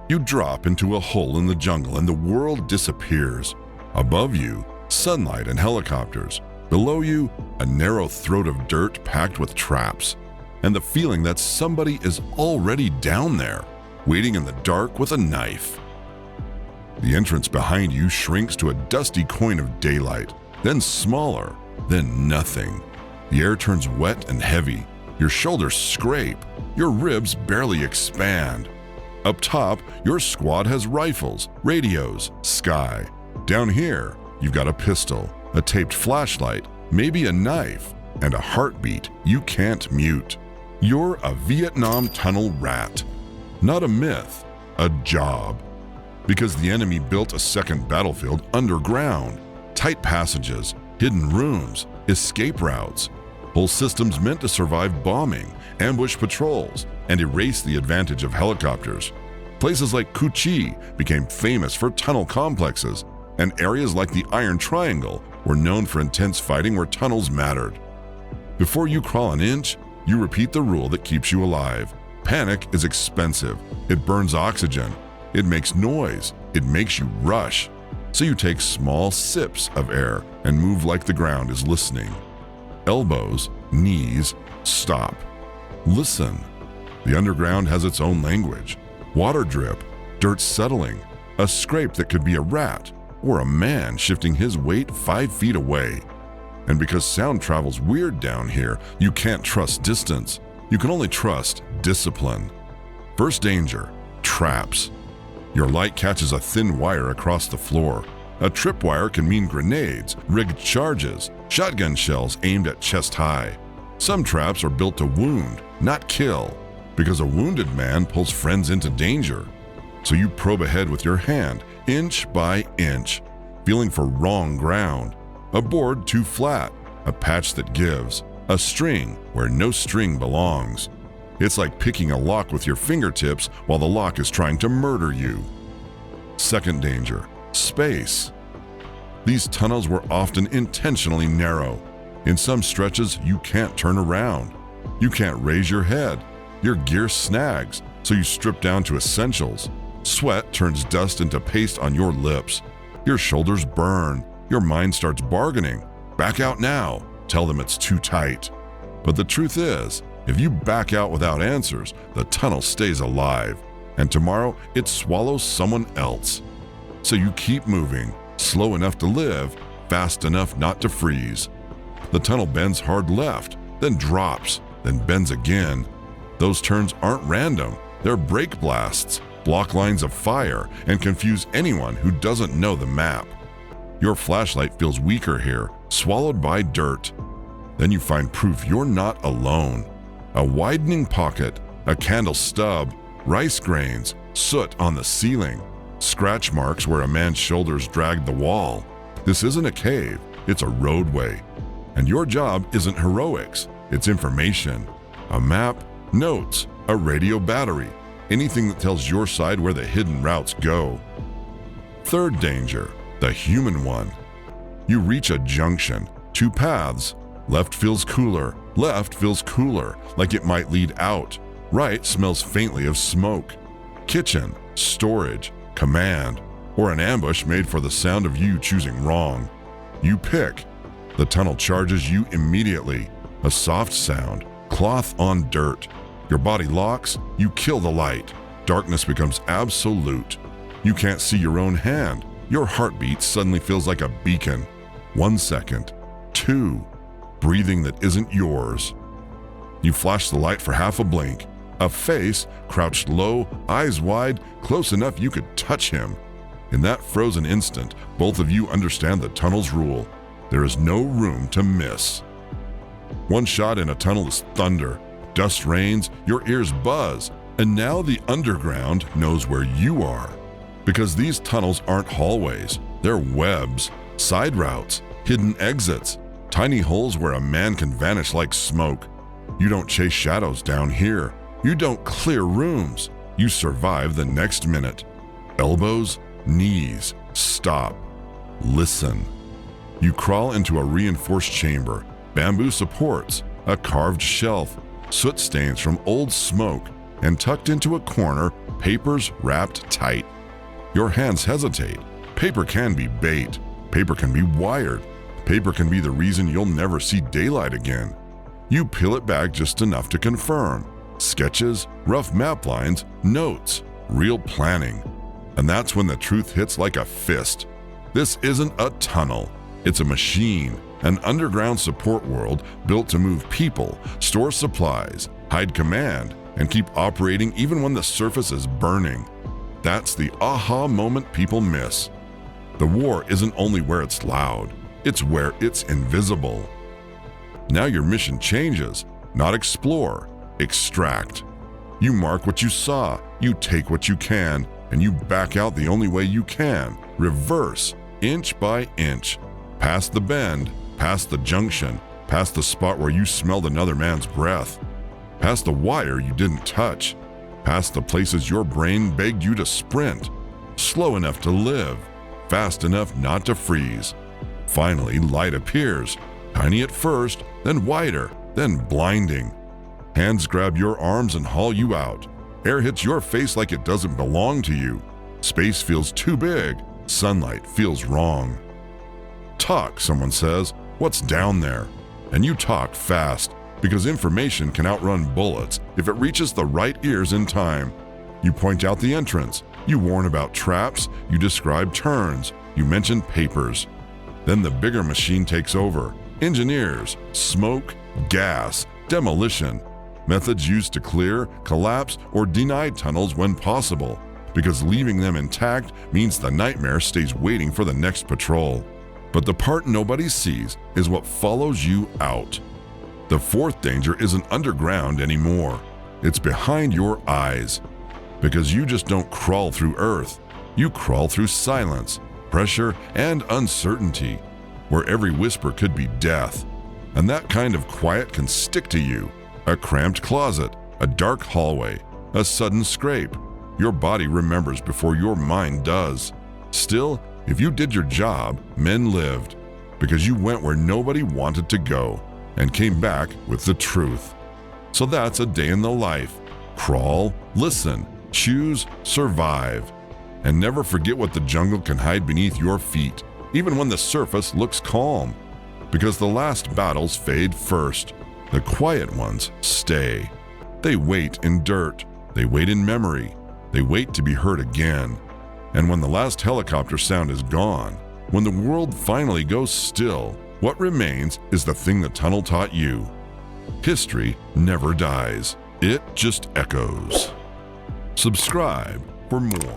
You drop into a hole in the jungle and the world disappears. Above you, sunlight and helicopters. Below you, a narrow throat of dirt packed with traps. And the feeling that somebody is already down there, waiting in the dark with a knife. The entrance behind you shrinks to a dusty coin of daylight, then smaller, then nothing. The air turns wet and heavy. Your shoulders scrape. Your ribs barely expand. Up top, your squad has rifles, radios, sky. Down here, you've got a pistol, a taped flashlight, maybe a knife, and a heartbeat you can't mute. You're a Vietnam tunnel rat. Not a myth, a job. Because the enemy built a second battlefield underground. Tight passages, hidden rooms, escape routes. Whole systems meant to survive bombing, ambush patrols, and erase the advantage of helicopters. Places like Cu Chi became famous for tunnel complexes, and areas like the Iron Triangle were known for intense fighting where tunnels mattered. Before you crawl an inch, you repeat the rule that keeps you alive. Panic is expensive. It burns oxygen. It makes noise. It makes you rush. So you take small sips of air and move like the ground is listening. Elbows, knees, stop. Listen. The underground has its own language. Water drip, dirt settling, a scrape that could be a rat, or a man shifting his weight 5 feet away. And because sound travels weird down here, you can't trust distance. You can only trust discipline. First danger, traps. Your light catches a thin wire across the floor. A tripwire can mean grenades, rigged charges, shotgun shells aimed at chest high. Some traps are built to wound, not kill, because a wounded man pulls friends into danger. So you probe ahead with your hand, inch by inch, feeling for wrong ground. A board too flat, a patch that gives, a string where no string belongs. It's like picking a lock with your fingertips while the lock is trying to murder you. Second danger, space. These tunnels were often intentionally narrow. In some stretches, you can't turn around. You can't raise your head. Your gear snags, so you strip down to essentials. Sweat turns dust into paste on your lips. Your shoulders burn. Your mind starts bargaining. Back out now. Tell them it's too tight. But the truth is, if you back out without answers, the tunnel stays alive, and tomorrow it swallows someone else. So you keep moving, slow enough to live, fast enough not to freeze. The tunnel bends hard left, then drops, then bends again. Those turns aren't random. They're brake blasts, block lines of fire, and confuse anyone who doesn't know the map. Your flashlight feels weaker here, swallowed by dirt. Then you find proof you're not alone. A widening pocket, a candle stub, rice grains, soot on the ceiling, scratch marks where a man's shoulders dragged the wall. This isn't a cave, it's a roadway. And your job isn't heroics, it's information. A map, notes, a radio battery, anything that tells your side where the hidden routes go. Third danger, the human one. You reach a junction, two paths. Left feels cooler, left feels cooler, like it might lead out. Right smells faintly of smoke. Kitchen, storage, command, or an ambush made for the sound of you choosing wrong. You pick. The tunnel charges you immediately. A soft sound, cloth on dirt. Your body locks, you kill the light. Darkness becomes absolute. You can't see your own hand. Your heartbeat suddenly feels like a beacon. 1 second, 2. Breathing that isn't yours. You flash the light for half a blink. A face, crouched low, eyes wide, close enough you could touch him. In that frozen instant, both of you understand the tunnel's rule. There is no room to miss. One shot in a tunnel is thunder. Dust rains, your ears buzz, and now the underground knows where you are. Because these tunnels aren't hallways, they're webs, side routes, hidden exits, tiny holes where a man can vanish like smoke. You don't chase shadows down here. You don't clear rooms. You survive the next minute. Elbows, knees, stop. Listen. You crawl into a reinforced chamber, bamboo supports, a carved shelf, soot stains from old smoke, and tucked into a corner, papers wrapped tight. Your hands hesitate. Paper can be bait. Paper can be wired. Paper can be the reason you'll never see daylight again. You peel it back just enough to confirm. Sketches, rough map lines, notes, real planning. And that's when the truth hits like a fist. This isn't a tunnel. It's a machine, an underground support world built to move people, store supplies, hide command, and keep operating even when the surface is burning. That's the aha moment people miss. The war isn't only where it's loud, it's where it's invisible. Now your mission changes. Not explore, extract. You mark what you saw, you take what you can, and you back out the only way you can. Reverse, inch by inch. Past the bend, past the junction, past the spot where you smelled another man's breath. Past the wire you didn't touch. Past the places your brain begged you to sprint. Slow enough to live, fast enough not to freeze. Finally, light appears. Tiny at first, then wider, then blinding. Hands grab your arms and haul you out. Air hits your face like it doesn't belong to you. Space feels too big. Sunlight feels wrong. Talk, someone says. What's down there? And you talk fast, because information can outrun bullets if it reaches the right ears in time. You point out the entrance. You warn about traps. You describe turns. You mention papers. Then the bigger machine takes over. Engineers, smoke, gas, demolition. Methods used to clear, collapse, or deny tunnels when possible, because leaving them intact means the nightmare stays waiting for the next patrol. But the part nobody sees is what follows you out. The fourth danger isn't underground anymore. It's behind your eyes. Because you just don't crawl through earth. You crawl through silence, pressure, and uncertainty, where every whisper could be death. And that kind of quiet can stick to you. A cramped closet, a dark hallway, a sudden scrape. Your body remembers before your mind does. Still, if you did your job, men lived, because you went where nobody wanted to go and came back with the truth. So that's a day in the life. Crawl, listen, choose, survive. And never forget what the jungle can hide beneath your feet, even when the surface looks calm. Because the last battles fade first. The quiet ones stay. They wait in dirt. They wait in memory. They wait to be heard again. And when the last helicopter sound is gone, when the world finally goes still, what remains is the thing the tunnel taught you. History never dies. It just echoes. Subscribe for more.